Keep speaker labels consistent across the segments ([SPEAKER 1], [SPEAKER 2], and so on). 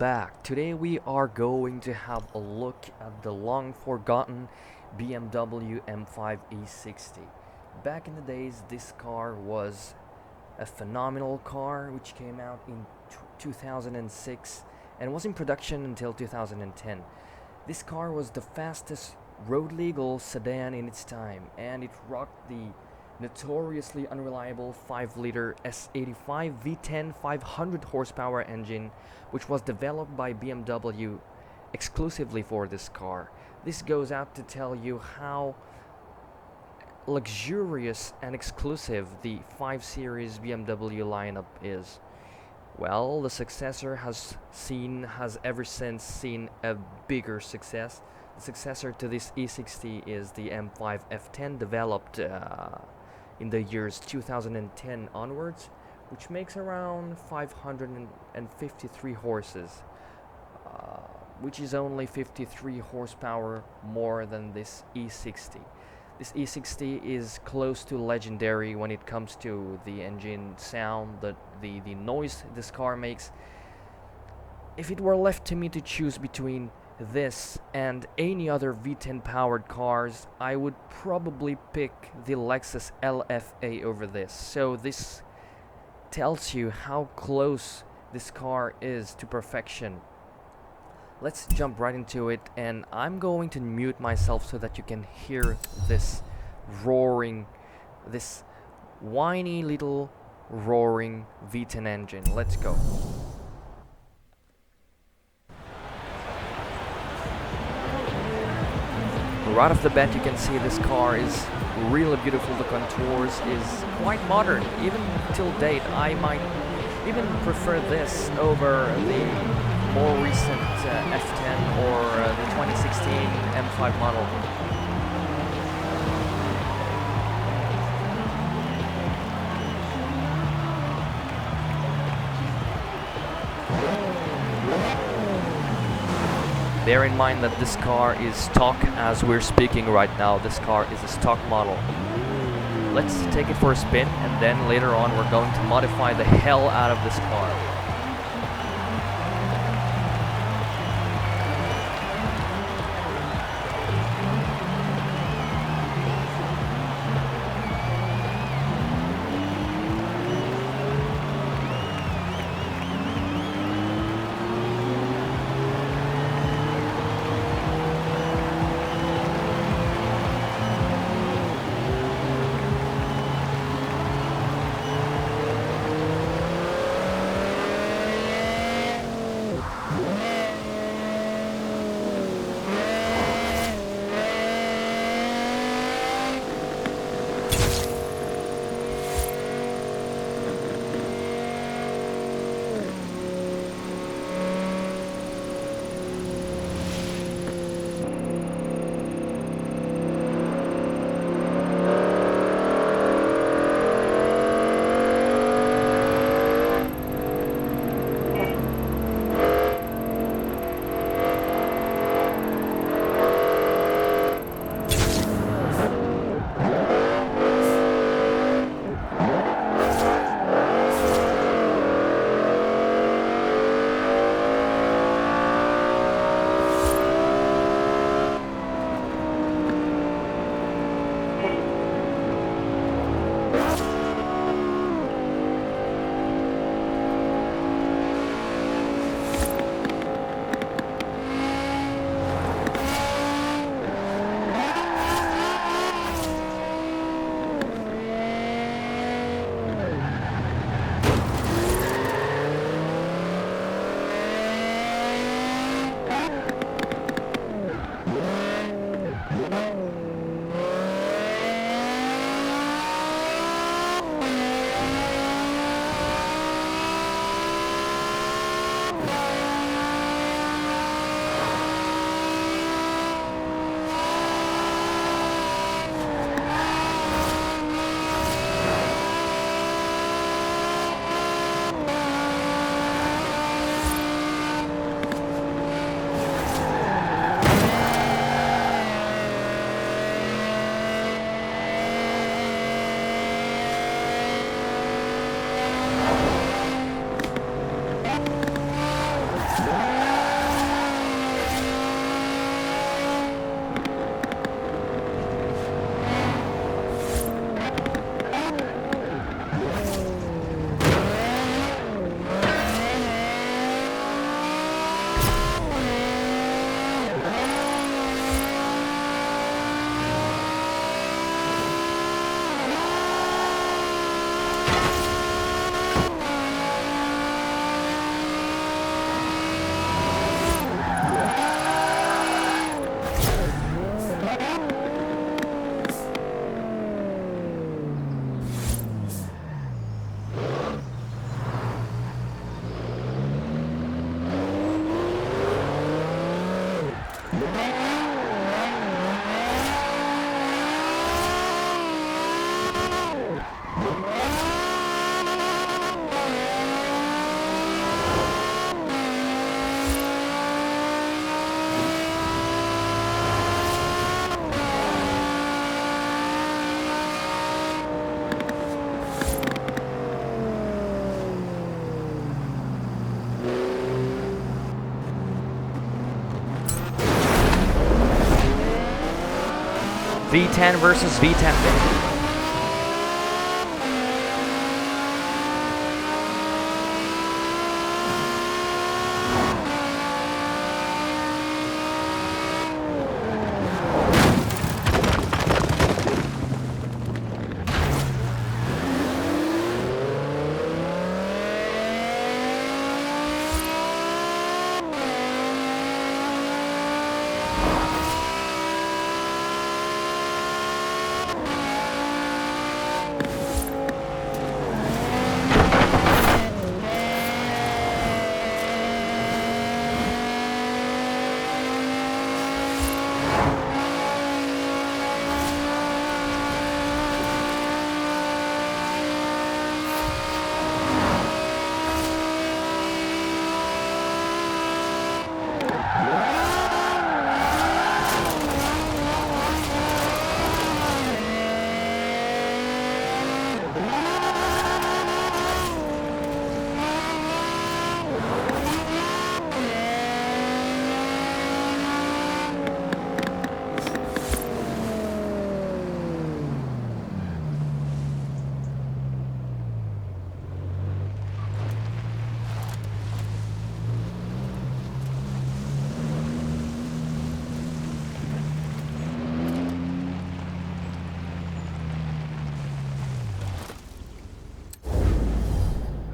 [SPEAKER 1] back. Today we are going to have a look at the long forgotten BMW M5 E60. Back in the days, this car was a phenomenal car which came out in 2006 and was in production until 2010. This car was the fastest road legal sedan in its time, and it rocked the notoriously unreliable 5-liter S85 V10 500 horsepower engine, which was developed by BMW exclusively for this car. This goes out to tell you how luxurious and exclusive the 5 Series BMW lineup is. Well, the successor has ever since seen a bigger success. The successor to this E60 is the M5 F10, developed in the years 2010 onwards, which makes around 553 horses, which is only 53 horsepower more than this E60. This E60 is close to legendary when it comes to the engine sound, the noise this car makes. If it were left to me to choose between this and any other V10 powered cars, I would probably pick the Lexus LFA over this. So this tells you how close this car is to perfection. Let's jump right into it, and I'm going to mute myself so that you can hear this roaring, this whiny little roaring V10 engine. Let's go. Right off the bat, you can see this car is really beautiful. The contours is quite modern. Even till date, I might even prefer this over the more recent F10 or the 2016 M5 model. Bear in mind that this car is stock as we're speaking right now. This car is a stock model. Let's take it for a spin, and then later on we're going to modify the hell out of this car. V10 versus V10.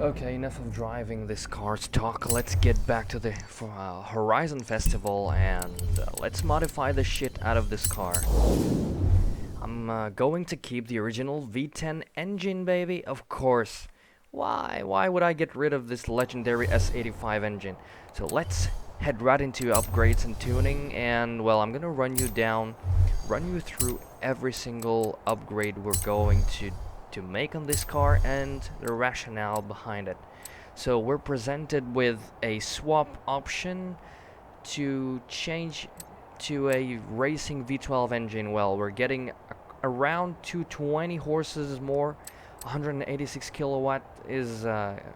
[SPEAKER 1] Okay, enough of driving this car's talk. Let's get back to the Horizon Festival and let's modify the shit out of this car. I'm going to keep the original V10 engine, baby, of course. Why would I get rid of this legendary S85 engine? So let's head right into upgrades and tuning, and well, I'm gonna run you through every single upgrade we're going to make on this car and the rationale behind it. So we're presented with a swap option to change to a racing V12 engine. Well, we're getting around 220 horses more. 186 kilowatt is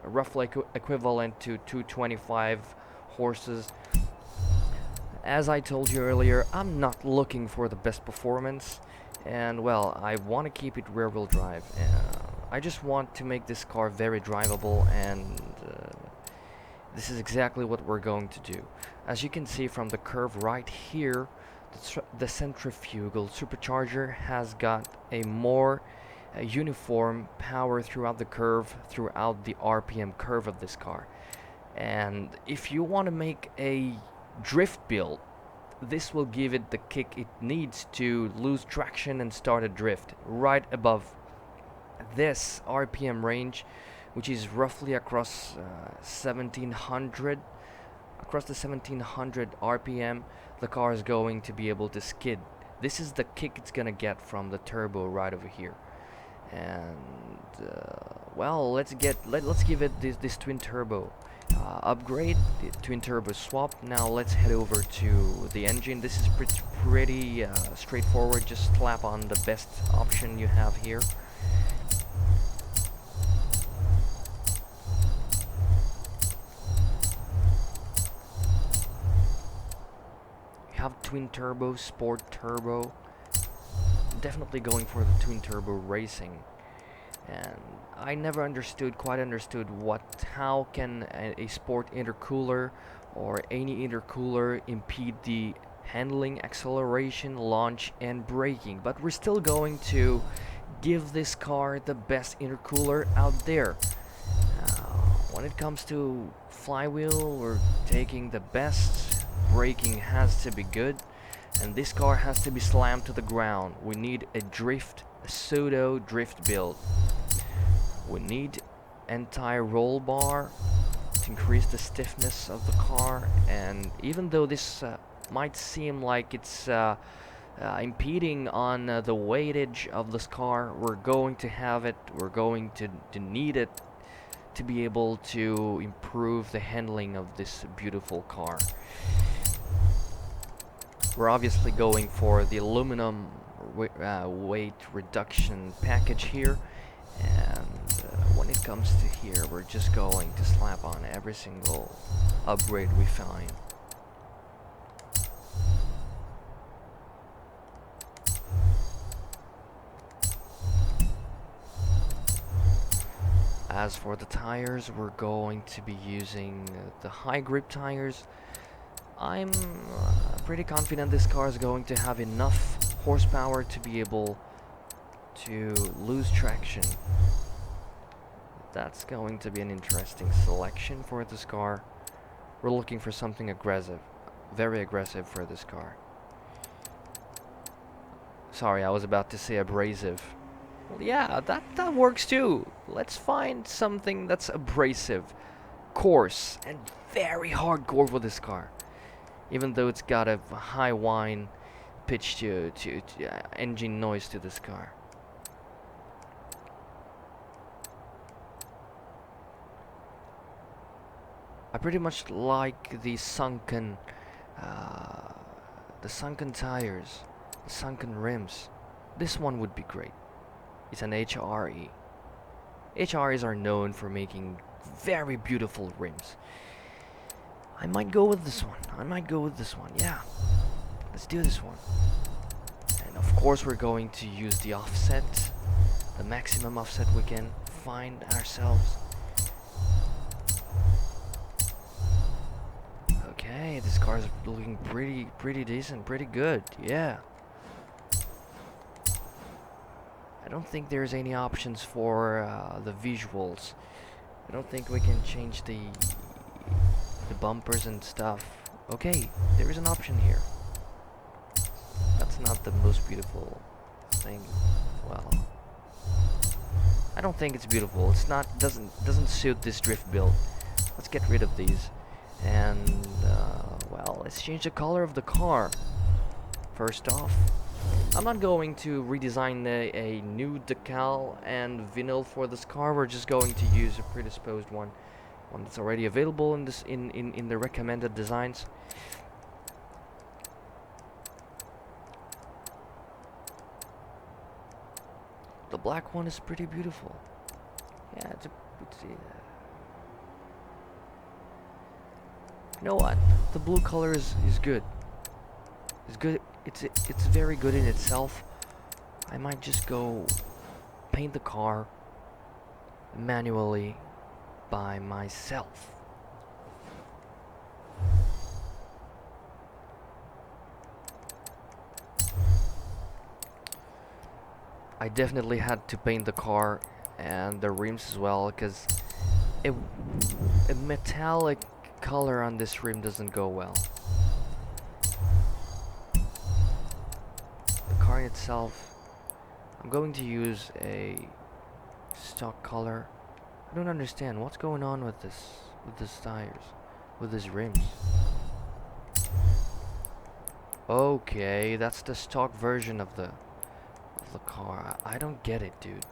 [SPEAKER 1] roughly equivalent to 225 horses. As I told you earlier, I'm not looking for the best performance, and well, I want to keep it rear-wheel drive. I just want to make this car very drivable, and this is exactly what we're going to do. As you can see from the curve right here, the centrifugal supercharger has got a more uniform power throughout the curve, throughout the RPM curve of this car. And if you want to make a drift build, this will give it the kick it needs to lose traction and start a drift right above this RPM range, which is roughly across 1700. Across the 1700 RPM, the car is going to be able to skid. This is the kick it's gonna get from the turbo right over here. And well, let's give it this twin turbo upgrade, the twin turbo swap. Now let's head over to the engine. This is pretty straightforward. Just slap on the best option you have here. You have twin turbo, sport turbo. Definitely going for the twin turbo racing. And I never quite understood how can a sport intercooler or any intercooler impede the handling, acceleration, launch, and braking. But we're still going to give this car the best intercooler out there. When it comes to flywheel, we're taking the best. Braking has to be good, and this car has to be slammed to the ground. We need a pseudo drift build. We need anti-roll bar to increase the stiffness of the car, and even though this might seem like it's impeding on the weightage of this car, we're going to have it, we're going to need it to be able to improve the handling of this beautiful car. We're obviously going for the aluminum weight reduction package here, and when it comes to here, we're just going to slap on every single upgrade we find. As for the tires, we're going to be using the high grip tires. I'm pretty confident this car is going to have enough horsepower to be able to lose traction. That's going to be an interesting selection for this car. We're looking for something aggressive, very aggressive for this car. Sorry, I was about to say abrasive. Well, yeah, that works too. Let's find something that's abrasive, coarse, and very hardcore for this car. Even though it's got a high whine pitch to engine noise to this car. I pretty much like the sunken tires, the sunken rims. This one would be great. It's an HRE. HREs are known for making very beautiful rims. I might go with this one. Yeah, let's do this one. And of course we're going to use the offset, the maximum offset we can find ourselves. Okay, this car is looking pretty decent, pretty good. Yeah. I don't think there's any options for the visuals. I don't think we can change the bumpers and stuff. Okay, there is an option here. That's not the most beautiful thing. Well, I don't think it's beautiful. It's not. Doesn't suit this drift build. Let's get rid of these. And well, let's change the color of the car. First off, I'm not going to redesign a new decal and vinyl for this car. We're just going to use a predisposed one that's already available in this in the recommended designs. The black one is pretty beautiful. Yeah, you know what? The blue color is good. It's good. It's very good in itself. I might just go paint the car manually by myself. I definitely had to paint the car and the rims as well, because a metallic color on this rim doesn't go well. The car itself, I'm going to use a stock color. I don't understand what's going on with these tires, with these rims. Okay, that's the stock version of the car. I don't get it, dude.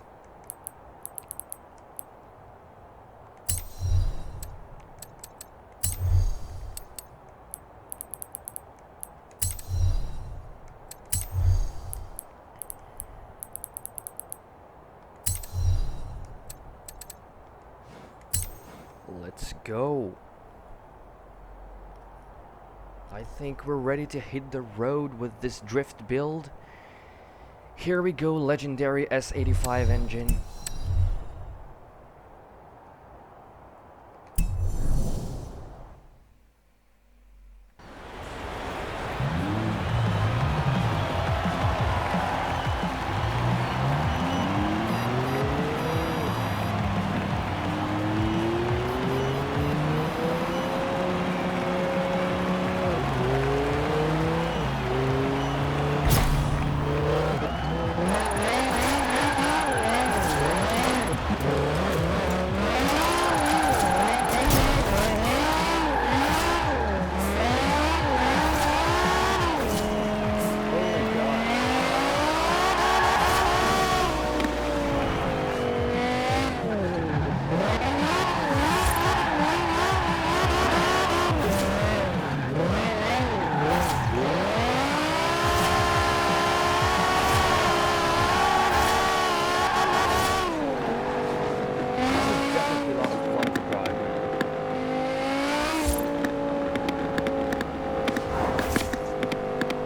[SPEAKER 1] Let's go. I think we're ready to hit the road with this drift build. Here we go, legendary S85 engine.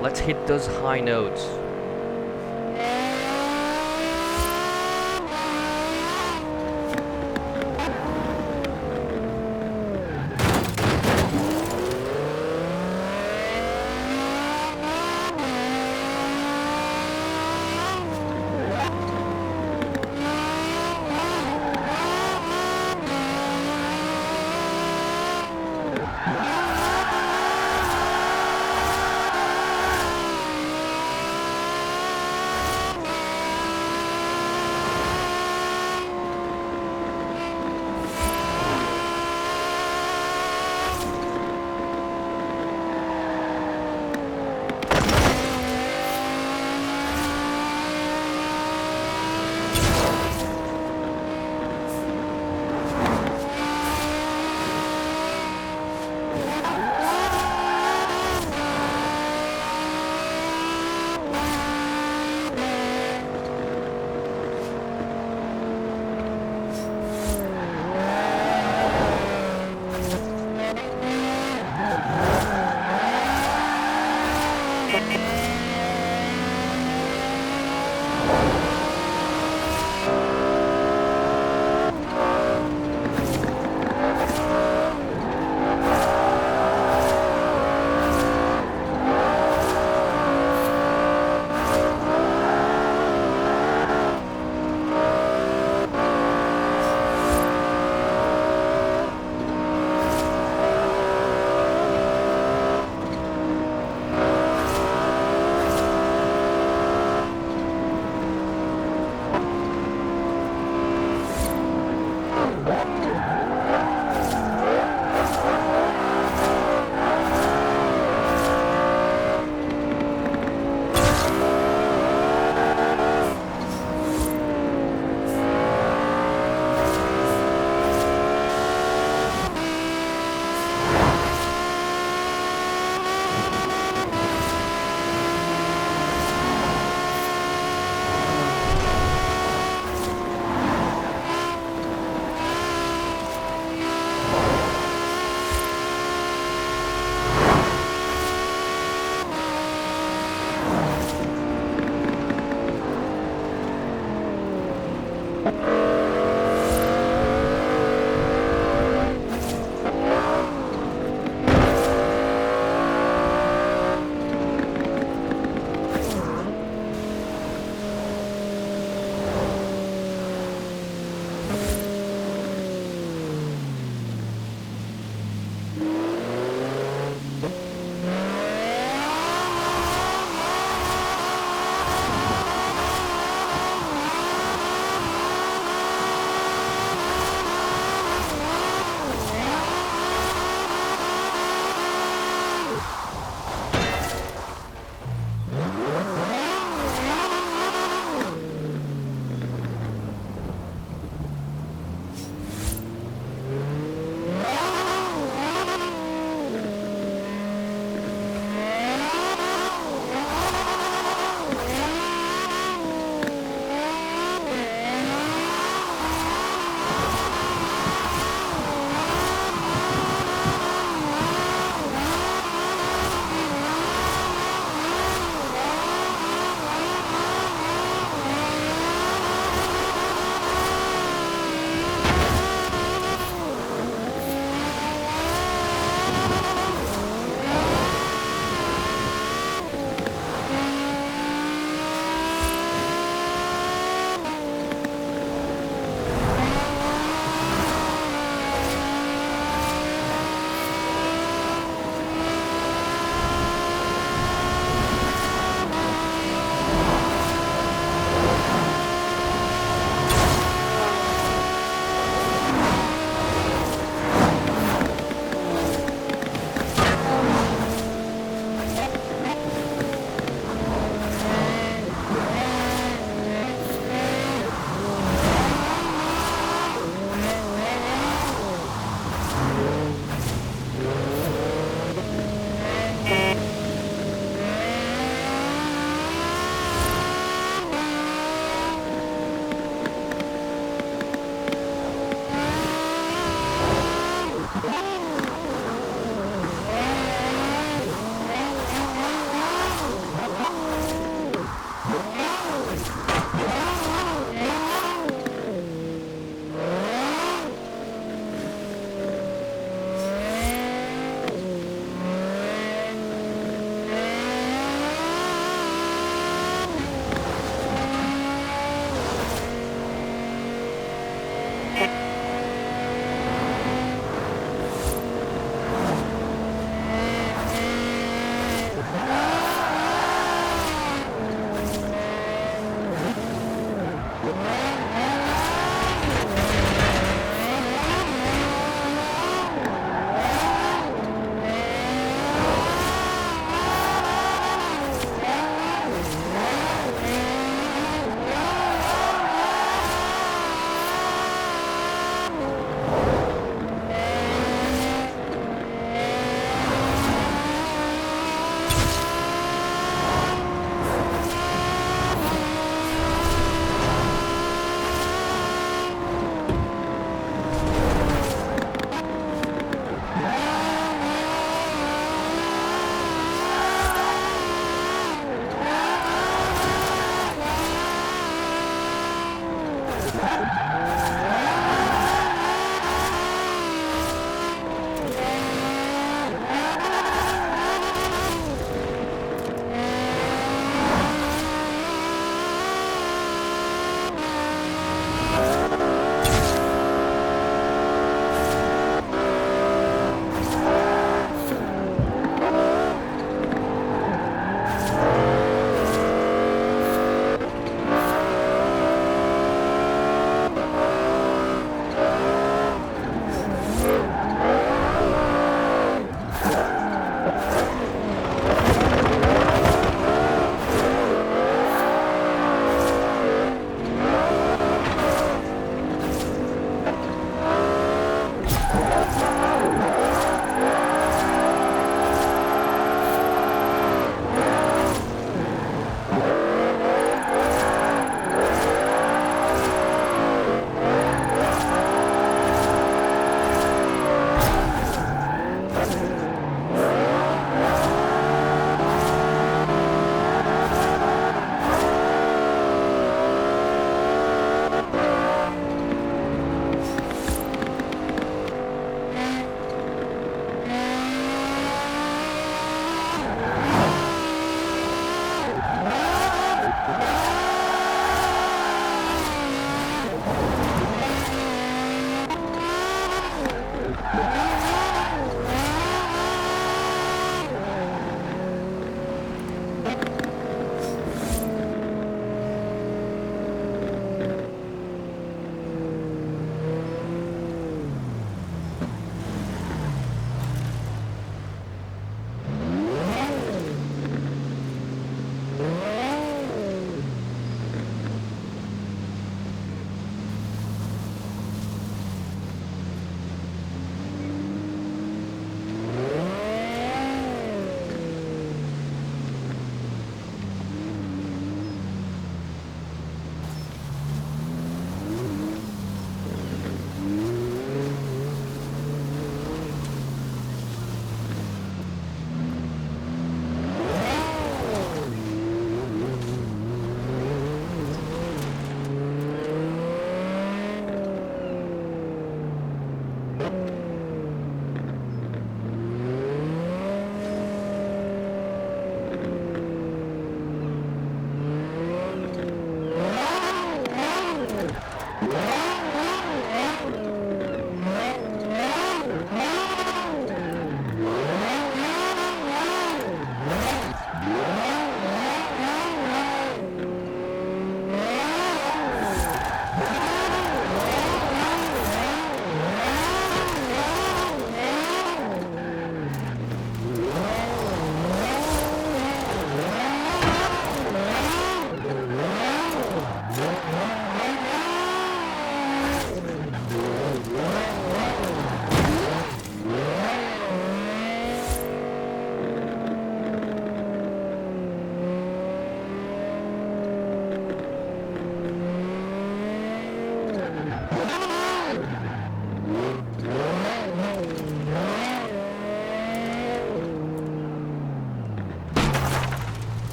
[SPEAKER 1] Let's hit those high notes.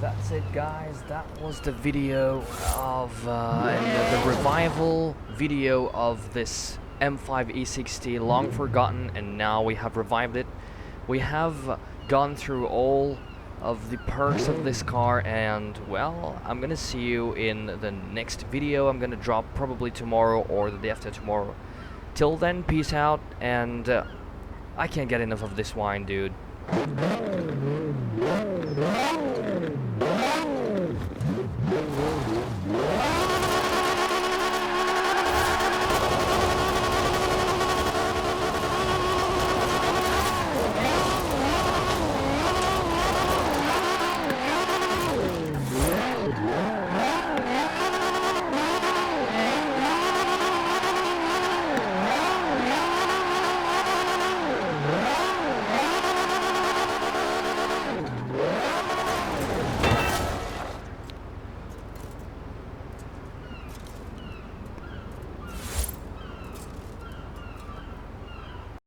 [SPEAKER 1] That's it, guys. That was the video of the revival video of this M5 E60, long forgotten, and now we have revived it. We have gone through all of the perks of this car, and well, I'm gonna see you in the next video. I'm gonna drop probably tomorrow or the day after tomorrow. Till then, peace out, and I can't get enough of this wine, dude.